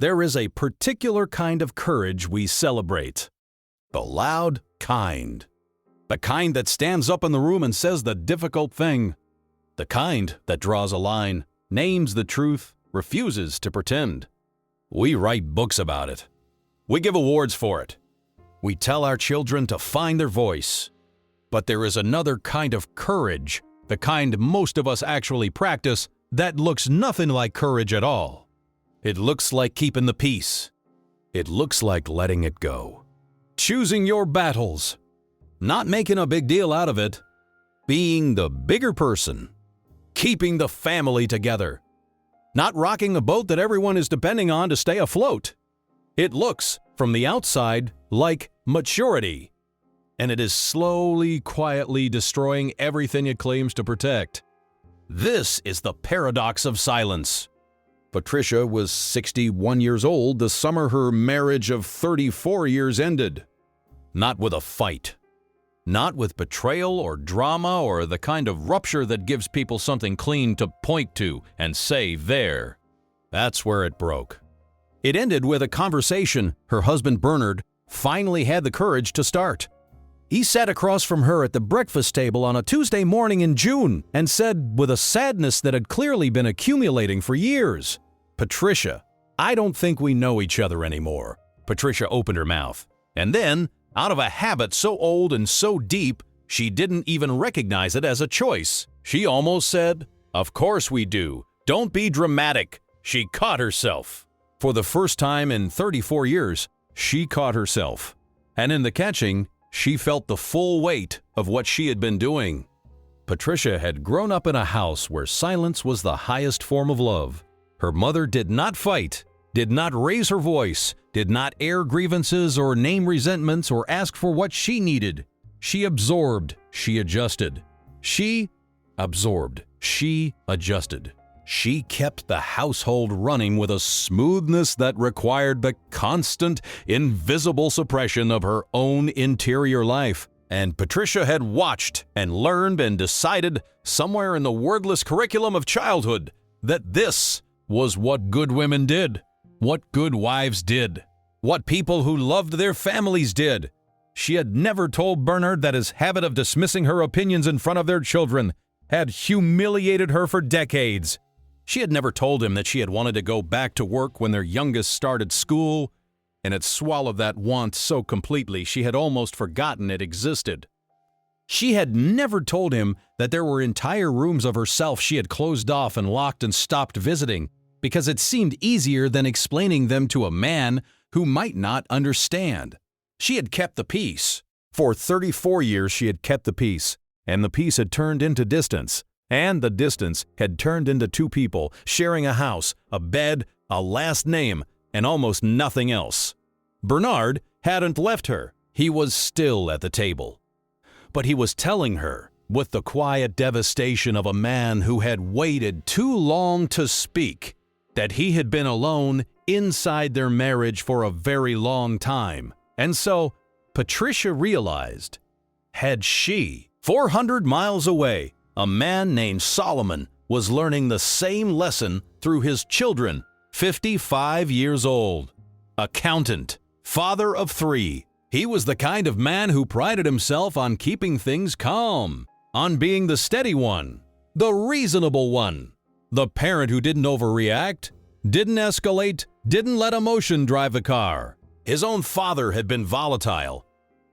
there is a particular kind of courage we celebrate. The loud kind. The kind that stands up in the room and says the difficult thing. The kind that draws a line, names the truth, refuses to pretend. We write books about it. We give awards for it. We tell our children to find their voice. But there is another kind of courage, the kind most of us actually practice, that looks nothing like courage at all. It looks like keeping the peace. It looks like letting it go. Choosing your battles. Not making a big deal out of it. Being the bigger person. Keeping the family together. Not rocking a boat that everyone is depending on to stay afloat. It looks, from the outside, like maturity. And it is slowly, quietly destroying everything it claims to protect. This is the paradox of silence. Patricia was 61 years old the summer her marriage of 34 years ended. Not with a fight. Not with betrayal or drama or the kind of rupture that gives people something clean to point to and say there. That's where it broke. It ended with a conversation her husband Bernard finally had the courage to start. He sat across from her at the breakfast table on a Tuesday morning in June and said, with a sadness that had clearly been accumulating for years, "Patricia, I don't think we know each other anymore." Patricia opened her mouth. And then, out of a habit so old and so deep, she didn't even recognize it as a choice. She almost said, "Of course we do. Don't be dramatic." She caught herself. For the first time in 34 years, she caught herself. And in the catching, she felt the full weight of what she had been doing. Patricia had grown up in a house where silence was the highest form of love. Her mother did not fight, did not raise her voice, did not air grievances or name resentments or ask for what she needed. She absorbed, she adjusted. She absorbed, she adjusted. She kept the household running with a smoothness that required the constant, invisible suppression of her own interior life. And Patricia had watched and learned and decided somewhere in the wordless curriculum of childhood that this was what good women did, what good wives did, what people who loved their families did. She had never told Bernard that his habit of dismissing her opinions in front of their children had humiliated her for decades. She had never told him that she had wanted to go back to work when their youngest started school, and had swallowed that want so completely she had almost forgotten it existed. She had never told him that there were entire rooms of herself she had closed off and locked and stopped visiting, because it seemed easier than explaining them to a man who might not understand. She had kept the peace. For 34 years she had kept the peace, and the peace had turned into distance. And the distance had turned into two people sharing a house, a bed, a last name, and almost nothing else. Bernard hadn't left her. He was still at the table. But he was telling her, with the quiet devastation of a man who had waited too long to speak, that he had been alone inside their marriage for a very long time. And so, Patricia realized, had she, 400 miles away, a man named Solomon was learning the same lesson through his children, 55 years old. Accountant, father of 3. He was the kind of man who prided himself on keeping things calm, on being the steady one, the reasonable one, the parent who didn't overreact, didn't escalate, didn't let emotion drive the car. His own father had been volatile,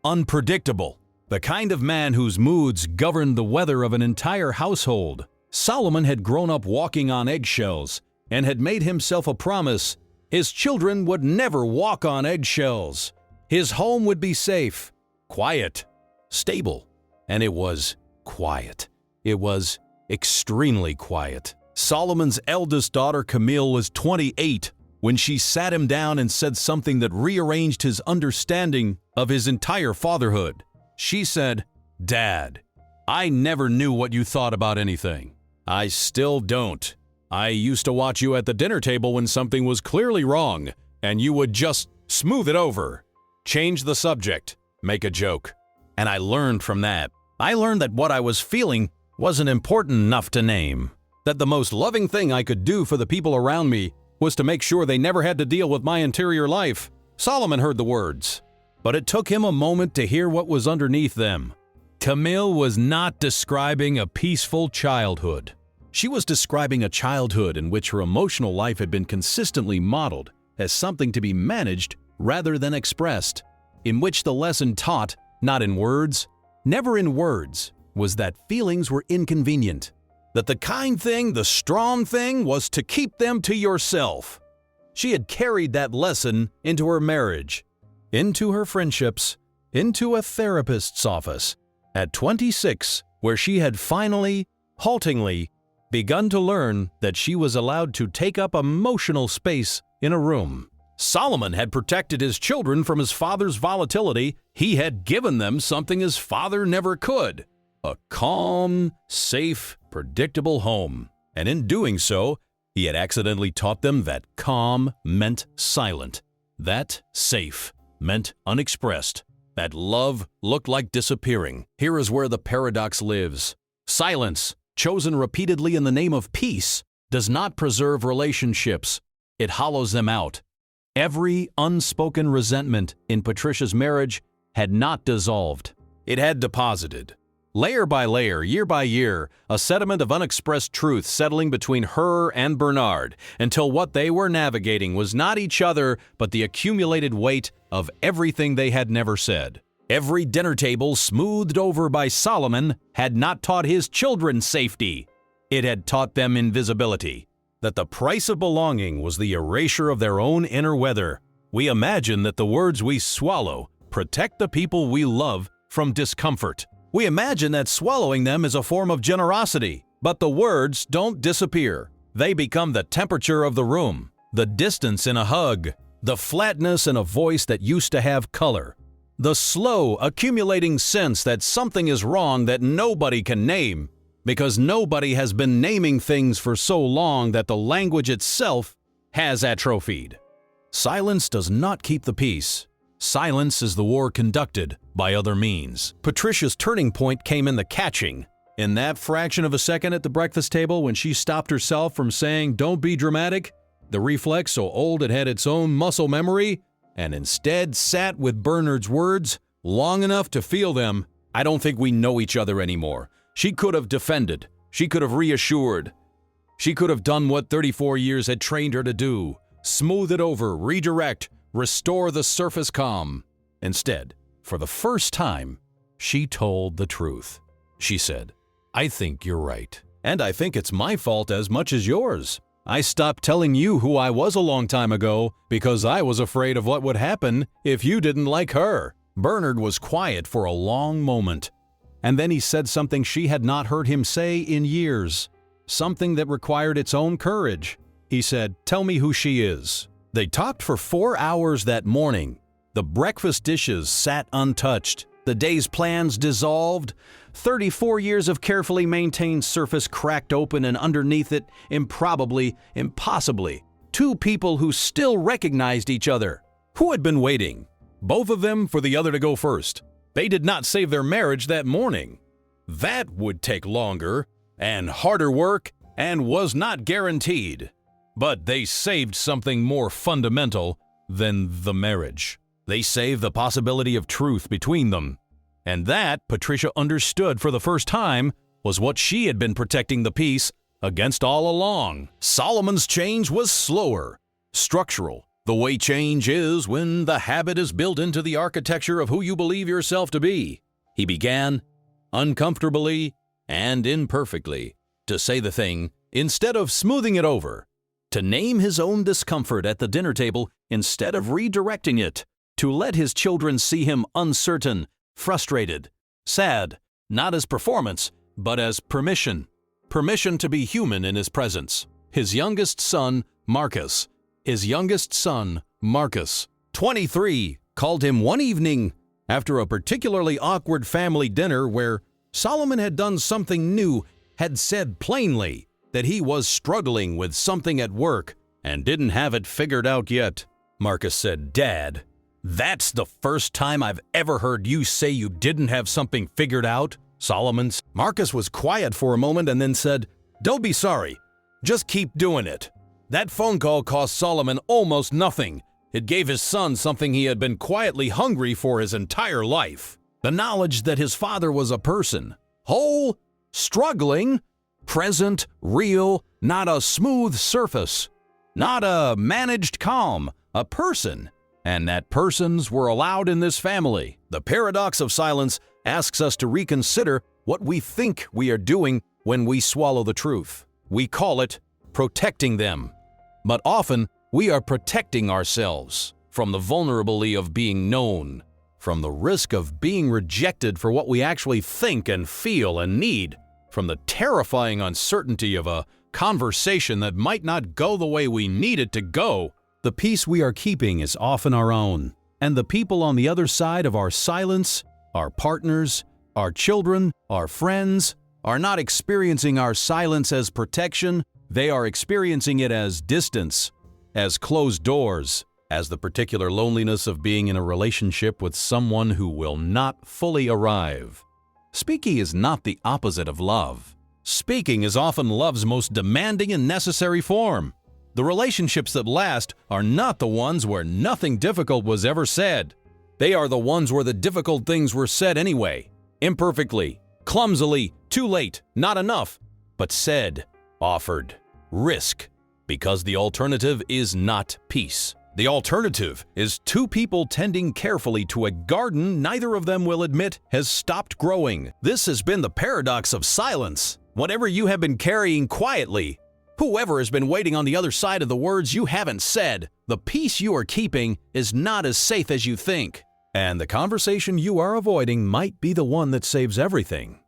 unpredictable, the kind of man whose moods governed the weather of an entire household. Solomon had grown up walking on eggshells and had made himself a promise. His children would never walk on eggshells. His home would be safe, quiet, stable. And it was quiet. It was extremely quiet. Solomon's eldest daughter, Camille, was 28 when she sat him down and said something that rearranged his understanding of his entire fatherhood. She said, "Dad, I never knew what you thought about anything. I still don't. I used to watch you at the dinner table when something was clearly wrong, and you would just smooth it over, change the subject, make a joke. And I learned from that. I learned that what I was feeling wasn't important enough to name, that the most loving thing I could do for the people around me was to make sure they never had to deal with my interior life. Solomon heard the words, but it took him a moment to hear what was underneath them. Camille was not describing a peaceful childhood. She was describing a childhood in which her emotional life had been consistently modeled as something to be managed rather than expressed, in which the lesson taught, not in words, never in words, was that feelings were inconvenient, that the kind thing, the strong thing, was to keep them to yourself. She had carried that lesson into her marriage, into her friendships, into a therapist's office, at 26, where she had finally, haltingly, begun to learn that she was allowed to take up emotional space in a room. Solomon had protected his children from his father's volatility. He had given them something his father never could: a calm, safe, predictable home. And in doing so, he had accidentally taught them that calm meant silent, that safe meant unexpressed, that love looked like disappearing. Here is where the paradox lives. Silence, chosen repeatedly in the name of peace, does not preserve relationships. It hollows them out. Every unspoken resentment in Patricia's marriage had not dissolved. It had deposited. Layer by layer, year by year, a sediment of unexpressed truth settling between her and Bernard, until what they were navigating was not each other, but the accumulated weight of everything they had never said. Every dinner table smoothed over by Solomon had not taught his children safety. It had taught them invisibility, that the price of belonging was the erasure of their own inner weather. We imagine that the words we swallow protect the people we love from discomfort. We imagine that swallowing them is a form of generosity, but the words don't disappear. They become the temperature of the room, the distance in a hug, the flatness in a voice that used to have color, the slow, accumulating sense that something is wrong that nobody can name, because nobody has been naming things for so long that the language itself has atrophied. Silence does not keep the peace. Silence is the war conducted by other means. Patricia's turning point came in the catching. In that fraction of a second at the breakfast table when she stopped herself from saying, "Don't be dramatic," the reflex so old it had its own muscle memory, and instead sat with Bernard's words long enough to feel them. "I don't think we know each other anymore." She could have defended. She could have reassured. She could have done what 34 years had trained her to do: smooth it over, redirect, restore the surface calm. Instead, for the first time, she told the truth. She said, "I think you're right. And I think it's my fault as much as yours. I stopped telling you who I was a long time ago because I was afraid of what would happen if you didn't like her." Bernard was quiet for a long moment, and then he said something she had not heard him say in years, something that required its own courage. He said, "Tell me who she is." They talked for 4 hours that morning. The breakfast dishes sat untouched. The day's plans dissolved. 34 years of carefully maintained surface cracked open, and underneath it, improbably, impossibly, two people who still recognized each other. Who had been waiting? Both of them for the other to go first. They did not save their marriage that morning. That would take longer and harder work and was not guaranteed. But they saved something more fundamental than the marriage. They saved the possibility of truth between them. And that, Patricia understood for the first time, was what she had been protecting the peace against all along. Solomon's change was slower, structural, the way change is when the habit is built into the architecture of who you believe yourself to be. He began, uncomfortably and imperfectly, to say the thing instead of smoothing it over, to name his own discomfort at the dinner table instead of redirecting it, to let his children see him uncertain, frustrated, sad, not as performance, but as permission. Permission to be human in his presence. His youngest son, Marcus, 23, called him one evening after a particularly awkward family dinner where Solomon had done something new, had said plainly that he was struggling with something at work and didn't have it figured out yet. Marcus said, "Dad, that's the first time I've ever heard you say you didn't have something figured out." Marcus was quiet for a moment and then said, "Don't be sorry. Just keep doing it." That phone call cost Solomon almost nothing. It gave his son something he had been quietly hungry for his entire life. The knowledge that his father was a person, whole, struggling, present, real, not a smooth surface, not a managed calm, a person, and that persons were allowed in this family. The paradox of silence asks us to reconsider what we think we are doing when we swallow the truth. We call it protecting them. But often, we are protecting ourselves from the vulnerability of being known, from the risk of being rejected for what we actually think and feel and need, from the terrifying uncertainty of a conversation that might not go the way we need it to go. The peace we are keeping is often our own, and the people on the other side of our silence, our partners, our children, our friends, are not experiencing our silence as protection. They are experiencing it as distance, as closed doors, as the particular loneliness of being in a relationship with someone who will not fully arrive. Speaking is not the opposite of love. Speaking is often love's most demanding and necessary form. The relationships that last are not the ones where nothing difficult was ever said. They are the ones where the difficult things were said anyway, imperfectly, clumsily, too late, not enough, but said, offered, risk, because the alternative is not peace. The alternative is two people tending carefully to a garden neither of them will admit has stopped growing. This has been the paradox of silence. Whatever you have been carrying quietly, whoever has been waiting on the other side of the words you haven't said, the peace you are keeping is not as safe as you think. And the conversation you are avoiding might be the one that saves everything.